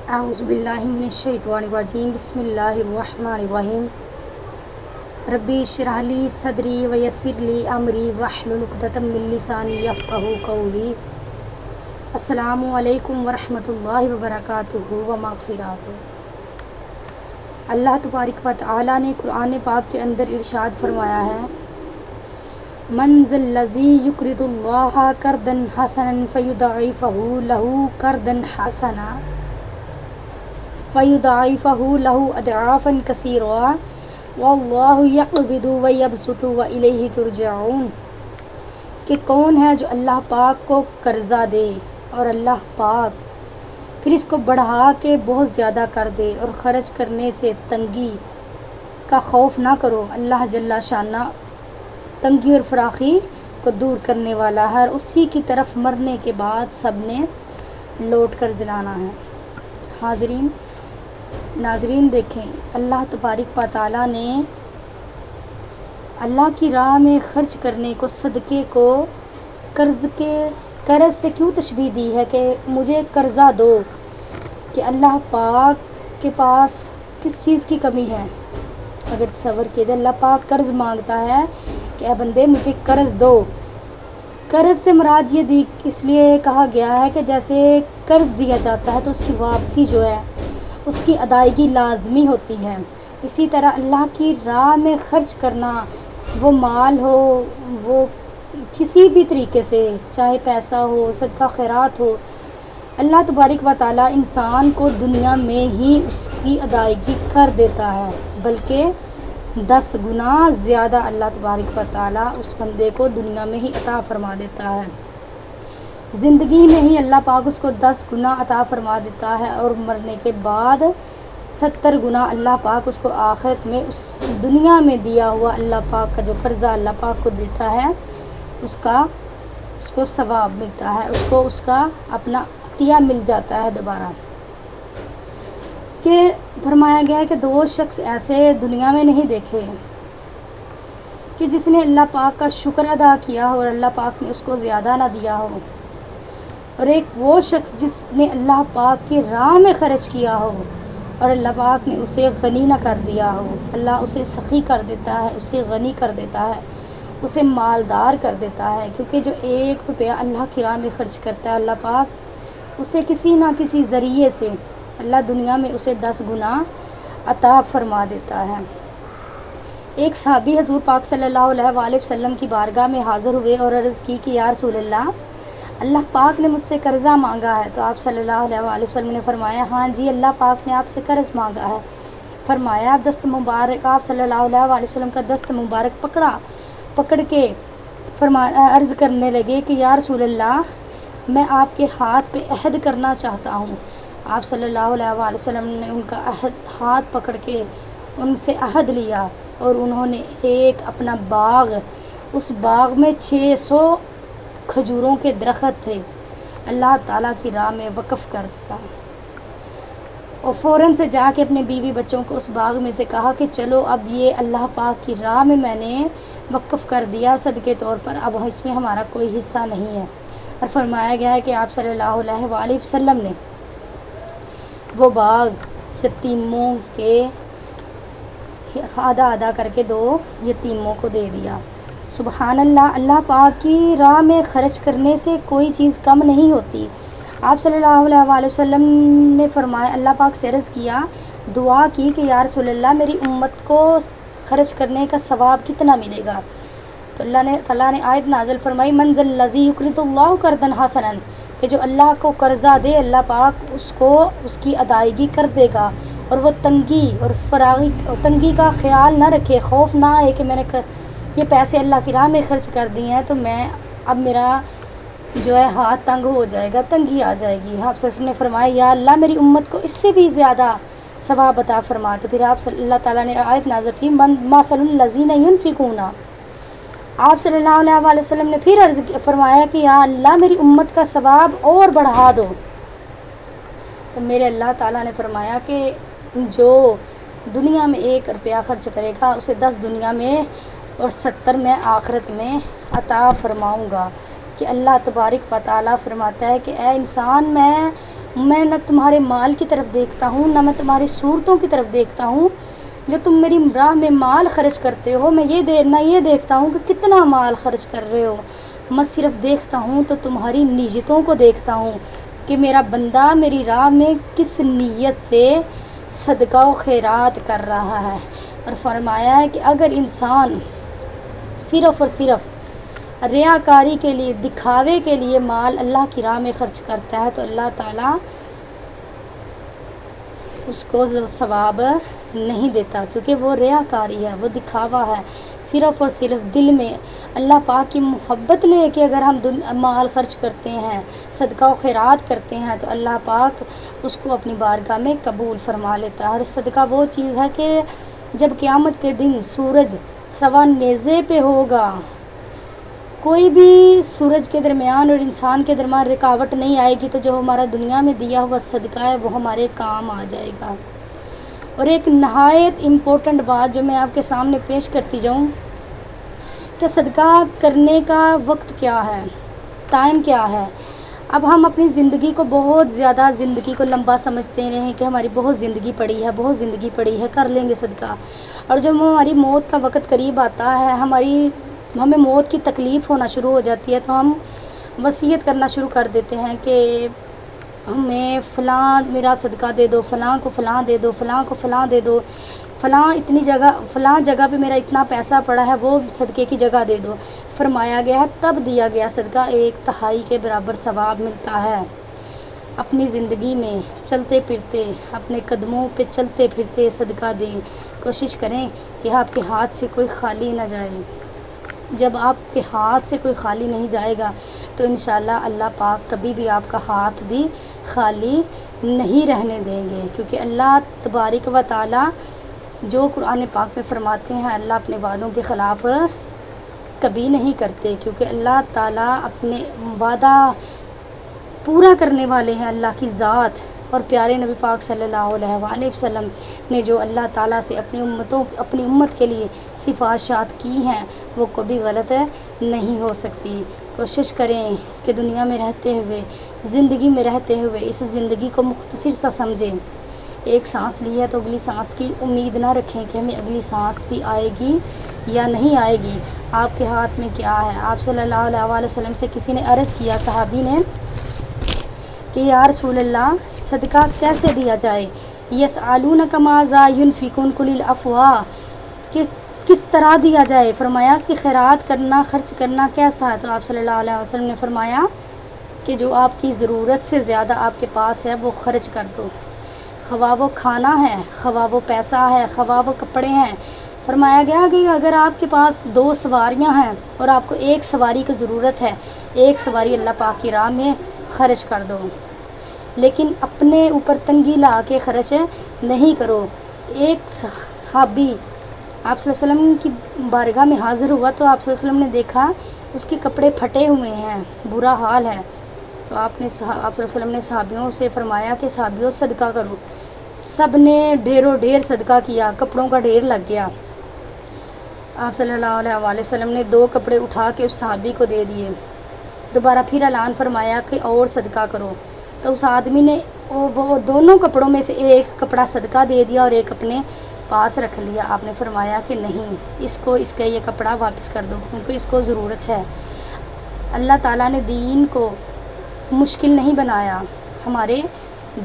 اعوذ باللہ من الشیطان الرجیم بسم اللہ الرحمن الرحیم ربی اشرح لی صدری ویسر لی امری واحلل عقدۃ من لسانی یفقہوا قولی۔ السلام علیکم ورحمۃ اللہ وبرکاتہ ومغفراتہ۔ اللہ تبارک و تعالی نے قرآن پاک کے اندر ارشاد فرمایا ہے، من ذا الذی یقرض اللہ قرضا حسنا فیضاعفہ لہ اضعافا کثیرا واللہ یقبض ویبسط والیہ ترجعون، کہ کون ہے جو اللہ پاک کو قرضہ دے اور اللہ پاک پھر اس کو بڑھا کے بہت زیادہ کر دے اور خرچ کرنے سے تنگی کا خوف نہ کرو۔ اللہ جل شانہ تنگی اور فراخی کو دور کرنے والا ہے اور اسی کی طرف مرنے کے بعد سب نے لوٹ کر جلانا ہے۔ ناظرین دیکھیں، اللہ تبارک و تعالیٰ نے اللہ کی راہ میں خرچ کرنے کو، صدقے کو قرض سے کیوں تشبیہ دی ہے کہ مجھے قرضہ دو، کہ اللہ پاک کے پاس کس چیز کی کمی ہے؟ اگر تصور کیجئے اللہ پاک قرض مانگتا ہے کہ اے بندے مجھے قرض دو۔ قرض سے مراد یہ اس لیے کہا گیا ہے کہ جیسے قرض دیا جاتا ہے تو اس کی واپسی جو ہے اس کی ادائیگی لازمی ہوتی ہے، اسی طرح اللہ کی راہ میں خرچ کرنا، وہ مال ہو، وہ کسی بھی طریقے سے، چاہے پیسہ ہو، صدقہ خیرات ہو، اللہ تبارک و تعالیٰ انسان کو دنیا میں ہی اس کی ادائیگی کر دیتا ہے، بلکہ 10 گنا زیادہ اللہ تبارک و تعالیٰ اس بندے کو دنیا میں ہی عطا فرما دیتا ہے۔ زندگی میں ہی اللہ پاک اس کو 10 گنا عطا فرما دیتا ہے اور مرنے کے بعد 70 گنا اللہ پاک اس کو آخرت میں اس دنیا میں دیا ہوا اللہ پاک کا جو قرضہ اللہ پاک کو دیتا ہے اس کو ثواب ملتا ہے، اس کا اپنا عطیہ مل جاتا ہے دوبارہ۔ کہ فرمایا گیا ہے کہ 2 شخص ایسے دنیا میں نہیں دیکھے کہ جس نے اللہ پاک کا شکر ادا کیا ہو اور اللہ پاک نے اس کو زیادہ نہ دیا ہو، اور ایک وہ شخص جس نے اللہ پاک کی راہ میں خرچ کیا ہو اور اللہ پاک نے اسے غنی نہ کر دیا ہو۔ اللہ اسے سخی کر دیتا ہے، اسے غنی کر دیتا ہے، اسے مالدار کر دیتا ہے، کیونکہ جو 1 روپیہ اللہ کی راہ میں خرچ کرتا ہے اللہ پاک اسے کسی نہ کسی ذریعے سے اللہ دنیا میں اسے 10 گنا عطا فرما دیتا ہے۔ ایک صحابی حضور پاک صلی اللہ علیہ وآلہ وسلم کی بارگاہ میں حاضر ہوئے اور عرض کی کہ یا رسول اللہ پاک نے مجھ سے قرضہ مانگا ہے۔ تو آپ صلی اللہ علیہ وآلہ وسلم نے فرمایا، ہاں جی اللہ پاک نے آپ سے قرض مانگا ہے۔ فرمایا دست مبارک، آپ صلی اللہ علیہ وآلہ وسلم کا دست مبارک پکڑ کے عرض کرنے لگے کہ یا رسول اللہ میں آپ کے ہاتھ پہ عہد کرنا چاہتا ہوں۔ آپ صلی اللہ علیہ وآلہ وسلم نے ان کا ہاتھ پکڑ کے ان سے عہد لیا اور انہوں نے ایک اپنا باغ، اس باغ میں 600 کھجوروں کے درخت تھے، اللہ تعالیٰ کی راہ میں وقف کر دیا اور فوراً سے جا کے اپنے بیوی بچوں کو اس باغ میں سے کہا کہ چلو اب یہ اللہ پاک کی راہ میں نے وقف کر دیا صدقے طور پر، اب اس میں ہمارا کوئی حصہ نہیں ہے۔ اور فرمایا گیا ہے کہ آپ صلی اللہ علیہ وآلہ وسلم نے وہ باغ یتیموں کے آدھا کر کے 2 یتیموں کو دے دیا۔ سبحان اللہ، اللہ پاک کی راہ میں خرچ کرنے سے کوئی چیز کم نہیں ہوتی۔ آپ صلی اللہ علیہ وآلہ وسلم نے فرمایا، اللہ پاک سے عرض کیا، دعا کی کہ یا رسول اللہ میری امت کو خرچ کرنے کا ثواب کتنا ملے گا؟ تو اللہ نے آیت نازل فرمائی، من ذا الذی یقرض اللہ قرضا حسنا، کہ جو اللہ کو قرضہ دے اللہ پاک اس کو اس کی ادائیگی کر دے گا، اور وہ تنگی کا خیال نہ رکھے، خوف نہ آئے کہ میں نے یہ پیسے اللہ کی راہ میں خرچ کر دیے ہیں تو اب میرا جو ہے ہاتھ تنگ ہو جائے گا، تنگی آ جائے گی۔ آپ صلی اللہ علیہ وسلم نے فرمایا یا اللہ میری امت کو اس سے بھی زیادہ ثواب عطا فرما۔ تو پھر اللہ تعالیٰ نے آیت نازل کی، مثل الذین ینفقون، آپ صلی اللہ علیہ وآلہ وسلم نے پھر عرض فرمایا کہ یا اللہ میری امت کا ثواب اور بڑھا دو۔ تو میرے اللہ تعالیٰ نے فرمایا کہ جو دنیا میں 1 روپیہ خرچ کرے گا اسے 10 دنیا میں اور 70 میں آخرت میں عطا فرماؤں گا۔ کہ اللہ تبارک و تعالیٰ فرماتا ہے کہ اے انسان میں میں نہ تمہارے مال کی طرف دیکھتا ہوں، نہ میں تمہاری صورتوں کی طرف دیکھتا ہوں جو تم میری راہ میں مال خرچ کرتے ہو، میں یہ دیکھتا ہوں کہ کتنا مال خرچ کر رہے ہو، میں صرف دیکھتا ہوں تو تمہاری نیتوں کو دیکھتا ہوں کہ میرا بندہ میری راہ میں کس نیت سے صدقہ و خیرات کر رہا ہے۔ اور فرمایا ہے کہ اگر انسان صرف اور صرف ریاکاری کے لیے، دکھاوے کے لیے مال اللہ کی راہ میں خرچ کرتا ہے تو اللہ تعالیٰ اس کو ثواب نہیں دیتا، کیونکہ وہ ریاکاری ہے، وہ دکھاوا ہے۔ صرف اور صرف دل میں اللہ پاک کی محبت لے کے اگر ہم مال خرچ کرتے ہیں، صدقہ و خیرات کرتے ہیں تو اللہ پاک اس کو اپنی بارگاہ میں قبول فرما لیتا ہے۔ اور صدقہ وہ چیز ہے کہ جب قیامت کے دن سورج سوا نیزے پہ ہوگا، کوئی بھی سورج کے درمیان اور انسان کے درمیان رکاوٹ نہیں آئے گی، تو جو ہمارا دنیا میں دیا ہوا صدقہ ہے وہ ہمارے کام آ جائے گا۔ اور ایک نہایت امپورٹنٹ بات جو میں آپ کے سامنے پیش کرتی جاؤں کہ صدقہ کرنے کا وقت کیا ہے، ٹائم کیا ہے۔ اب ہم اپنی زندگی کو بہت زیادہ لمبا سمجھتے رہیں کہ ہماری بہت زندگی پڑی ہے، کر لیں گے صدقہ۔ اور جب ہماری موت کا وقت قریب آتا ہے، ہمیں موت کی تکلیف ہونا شروع ہو جاتی ہے، تو ہم وصیت کرنا شروع کر دیتے ہیں کہ ہمیں فلاں میرا صدقہ دے دو، فلاں کو فلاں دے دو، فلاں کو فلاں دے دو، فلاں جگہ پہ میرا اتنا پیسہ پڑا ہے وہ صدقے کی جگہ دے دو۔ فرمایا گیا ہے تب دیا گیا صدقہ 1/3 کے برابر ثواب ملتا ہے۔ اپنی زندگی میں چلتے پھرتے، اپنے قدموں پہ چلتے پھرتے صدقہ دیں، کوشش کریں کہ آپ کے ہاتھ سے کوئی خالی نہ جائے۔ جب آپ کے ہاتھ سے کوئی خالی نہیں جائے گا تو انشاءاللہ اللہ پاک کبھی بھی آپ کا ہاتھ بھی خالی نہیں رہنے دیں گے، کیونکہ اللہ تبارک و تعالی جو قرآن پاک میں فرماتے ہیں اللہ اپنے وعدوں کے خلاف کبھی نہیں کرتے، کیونکہ اللہ تعالیٰ اپنے وعدہ پورا کرنے والے ہیں۔ اللہ کی ذات اور پیارے نبی پاک صلی اللہ علیہ وآلہ وسلم نے جو اللہ تعالیٰ سے اپنی امت کے لیے سفارشات کی ہیں وہ کبھی غلط نہیں ہو سکتی۔ کوشش کریں کہ دنیا میں رہتے ہوئے، زندگی میں رہتے ہوئے اس زندگی کو مختصر سا سمجھیں۔ ایک سانس لی ہے تو اگلی سانس کی امید نہ رکھیں کہ ہمیں اگلی سانس بھی آئے گی یا نہیں آئے گی۔ آپ کے ہاتھ میں کیا ہے؟ آپ صلی اللہ علیہ وآلہ وسلم سے کسی نے عرض کیا، صحابی نے، کہ یا رسول اللہ صدقہ کیسے دیا جائے؟ یسألونک ماذا ينفقون قل العفو، کہ کس طرح دیا جائے؟ فرمایا کہ خیرات کرنا، خرچ کرنا کیسا ہے؟ تو آپ صلی اللہ علیہ وسلم نے فرمایا کہ جو آپ کی ضرورت سے زیادہ آپ کے پاس ہے وہ خرچ کر دو، خواہ وہ کھانا ہے، خواہ وہ پیسہ ہے، خواہ وہ کپڑے ہیں۔ فرمایا گیا کہ اگر آپ کے پاس 2 سواریاں ہیں اور آپ کو 1 سواری کی ضرورت ہے، 1 سواری اللہ پاک کی راہ میں خرچ کر دو، لیکن اپنے اوپر تنگی لا کے خرچ نہیں کرو۔ ایک صحابی آپ صلی اللہ علیہ وسلم کی بارگاہ میں حاضر ہوا تو آپ صلی اللہ علیہ وسلم نے دیکھا اس کے کپڑے پھٹے ہوئے ہیں، برا حال ہے۔ تو آپ صلی اللہ علیہ وسلم نے صحابیوں سے فرمایا کہ صحابیوں صدقہ کرو۔ سب نے ڈھیر صدقہ کیا، کپڑوں کا ڈھیر لگ گیا۔ آپ صلی اللہ علیہ وآلہ وسلم نے 2 کپڑے اٹھا کے اس صحابی کو دے دیے۔ دوبارہ پھر اعلان فرمایا کہ اور صدقہ کرو، تو اس آدمی نے وہ دونوں کپڑوں میں سے 1 کپڑا صدقہ دے دیا اور 1 اپنے پاس رکھ لیا۔ آپ نے فرمایا کہ نہیں، اس کا یہ کپڑا واپس کر دو کیونکہ اس کو ضرورت ہے۔ اللہ تعالیٰ نے دین کو مشکل نہیں بنایا، ہمارے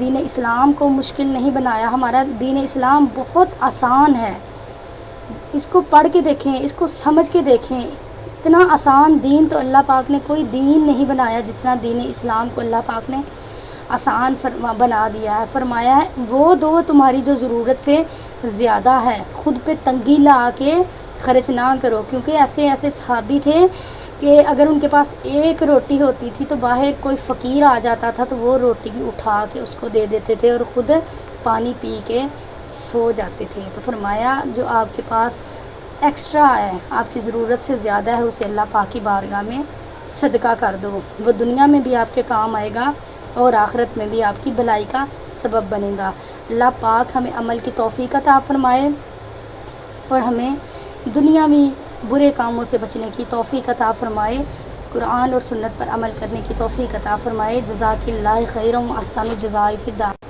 دین اسلام کو مشکل نہیں بنایا، ہمارا دین اسلام بہت آسان ہے۔ اس کو پڑھ کے دیکھیں، اس کو سمجھ کے دیکھیں، اتنا آسان دین تو اللہ پاک نے کوئی دین نہیں بنایا جتنا دین اسلام کو اللہ پاک نے آسان بنا دیا ہے۔ فرمایا ہے وہ دو تمہاری جو ضرورت سے زیادہ ہے، خود پہ تنگی لا کے خرچ نہ کرو، کیونکہ ایسے صحابی تھے کہ اگر ان کے پاس 1 روٹی ہوتی تھی تو باہر کوئی فقیر آ جاتا تھا تو وہ روٹی بھی اٹھا کے اس کو دے دیتے تھے اور خود پانی پی کے سو جاتے تھے۔ تو فرمایا جو آپ کے پاس ایکسٹرا ہے، آپ کی ضرورت سے زیادہ ہے، اسے اللہ پاک کی بارگاہ میں صدقہ کر دو، وہ دنیا میں بھی آپ کے کام آئے گا اور آخرت میں بھی آپ کی بھلائی کا سبب بنے گا۔ اللہ پاک ہمیں عمل کی توفیق عطا فرمائے اور ہمیں دنیاوی برے کاموں سے بچنے کی توفیق عطا فرمائے۔ قرآن اور سنت پر عمل کرنے کی توفیق عطا فرمائے۔ جزاک اللہ خیرا و احسن الجزاء فی الدار۔